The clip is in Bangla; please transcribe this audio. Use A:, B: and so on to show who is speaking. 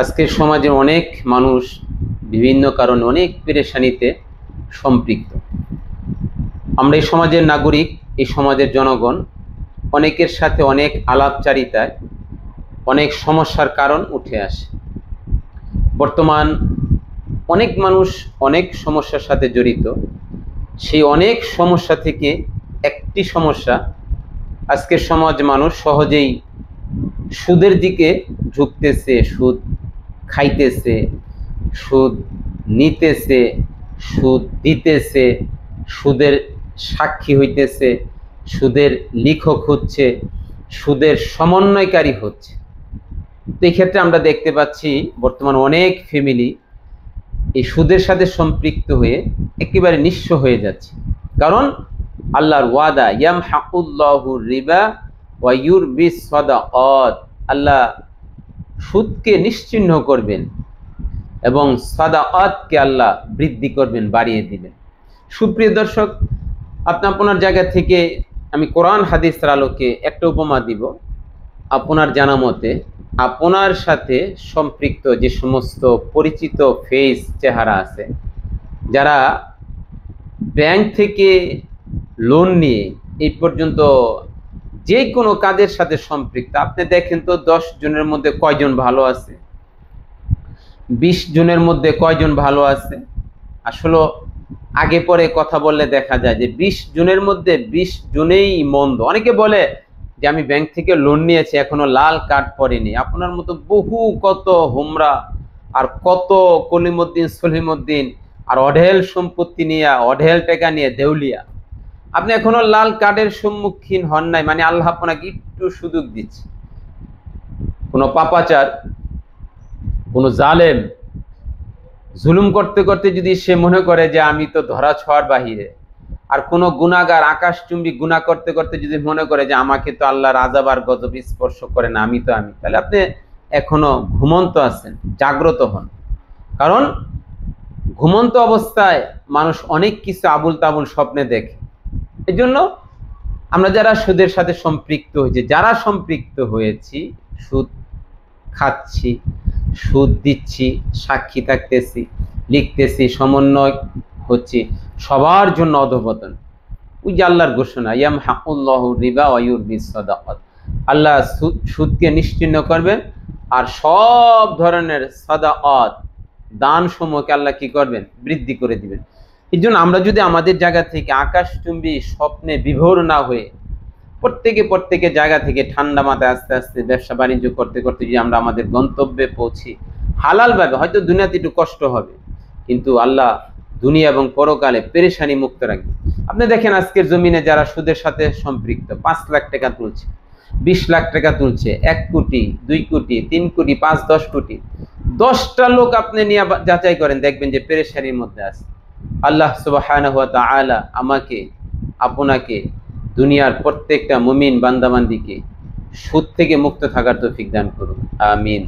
A: আজকের সমাজে অনেক মানুষ বিভিন্ন কারণে অনেক পেরেশানিতে সম্পৃক্ত। আমরা এই সমাজের নাগরিক, এই সমাজের জনগণ, অনেকের সাথে অনেক আলাপচারিতায় অনেক সমস্যার কারণ উঠে আসে। বর্তমান অনেক মানুষ অনেক সমস্যার সাথে জড়িত। সেই অনেক সমস্যা থেকে একটি সমস্যা, আজকের সমাজ মানুষ সহজেই সুদের দিকে ঝুঁকতেছে, সুদ খাইতেছে, সুদ নিতেছে, সুদ দিতেছে, সুদের সাক্ষী হইতেছে, সুদের লেখক হচ্ছে, সুদের সমন্বয়কারী হচ্ছে। তো এই ক্ষেত্রে আমরা দেখতে পাচ্ছি বর্তমান অনেক ফ্যামিলি এই সুদের সাথে সম্পৃক্ত হয়ে একেবারে নিঃস্ব হয়ে যাচ্ছে। কারণ আল্লাহর ওয়াদা, ইয়ামহাকুল্লাহু রিবা ওয়া ইউরবিস সাদাকাত, আল্লাহ সুদকে নিশ্চিহ্ন করবেন এবং সাদাকাতকে আল্লাহ বৃদ্ধি করবেন, বাড়িয়ে দিবেন। সুপ্রিয় দর্শক, আপনার জায়গা থেকে আমি কোরআন হাদিসের আলোকে একটা উপমা দিব। আপনার জানা মতে আপনার সাথে সম্পৃক্ত যে সমস্ত পরিচিত ফেস, চেহারা আছে, যারা ব্যাংক থেকে লোন নিয়ে এই পর্যন্ত যে কোনো কাজের সাথে সম্পৃক্ত, আপনি দেখেন তো 10 জনের মধ্যে কয়জন ভালো আছে, 20 জনের মধ্যে কয়জন ভালো আছে। আসলে আগে পরে কথা বললে দেখা যায় যে 20 জনের মধ্যে 20 জনেই মন্দ। অনেকে বলে যে আমি ব্যাংক থেকে লোন নিয়েছি, এখনো লাল কার্ড পড়েনি। আপনার মতো বহু কত হোমরা আর কত কলিমুদ্দিন সলিমুদ্দিন আর অঢেল সম্পত্তি নিয়ে, অঢেল টাকা নিয়ে দেউলিয়া, আপনি এখনো লাল কার্ডের সম্মুখীন হন নাই। মানে আল্লাহ আপনাকে একটু সুযোগ দিচ্ছে। কোনো পাপাচার, কোনো জালেম জুলুম করতে করতে যদি সে মনে করে যে আমি তো ধরা ছোঁয়ার বাহিরে, আর কোনো গুনাহগার আকাশচুম্বী গুনাহ করতে করতে যদি মনে করে যে আমাকে তো আল্লাহর আযাব আর গজব স্পর্শ করে না, আমি তো আমি, তাহলে আপনি এখনো ঘুমন্ত আছেন। জাগ্রত হন। কারণ ঘুমন্ত অবস্থায় মানুষ অনেক কিছু আবুল তাবুল স্বপ্নে দেখে। এই জন্য আমরা যারা সুদের সাথে সম্পৃক্ত হয়েছি, যারা সম্পৃক্ত হয়েছি, সুদ খাচ্ছি, সুদ দিচ্ছি, সাক্ষী থাকতেছি, লিখতেছি, সমন্বয় হচ্ছে, সবার জন্য অধঃপতন। ওই যে আল্লাহর ঘোষণা, ইয়ামহাকুল্লাহু রিবা ওয়া ইউরবিস সাদাকাত, আল্লাহ সুদকে নিশ্চিহ্ন করবেন আর সব ধরনের সাদাকাত, দান সমূহকে আল্লাহ কি করবেন, বৃদ্ধি করে দিবেন। এই জন্য আমরা যদি আমাদের জায়গা থেকে আকাশচুম্বী স্বপ্নে বিভোর না হয়ে প্রত্যেকে জায়গা থেকে ঠান্ডা মাথায় আস্তে আস্তে ব্যবসা বাণিজ্য করতে করতে যদি আমরা আমাদের গন্তব্যে পৌঁছি হালাল ভাবে, হয়তো দুনিয়াতে একটু কষ্ট হবে, কিন্তু আল্লাহ দুনিয়া এবং পরকালে পেরেশানি মুক্ত রাখবে। আপনি দেখেন আজকের জমিনে যারা সুদের সাথে সম্পৃক্ত, 5 লাখ টাকা তুলছে, 20 লাখ টাকা তুলছে, 1 কোটি, 2 কোটি, 3 কোটি, 5-10 কোটি, 10টা লোক আপনি নিয়ে যাচাই করেন, দেখবেন যে পেরেশানির মধ্যে আছে। আল্লাহ সুবহানাহু ওয়া তাআলা আমাকে, আপনাকে, দুনিয়ার প্রত্যেকটা মুমিন বান্দাবান্দিকে সুদ থেকে মুক্ত থাকার তৌফিক দান করুন। আমিন।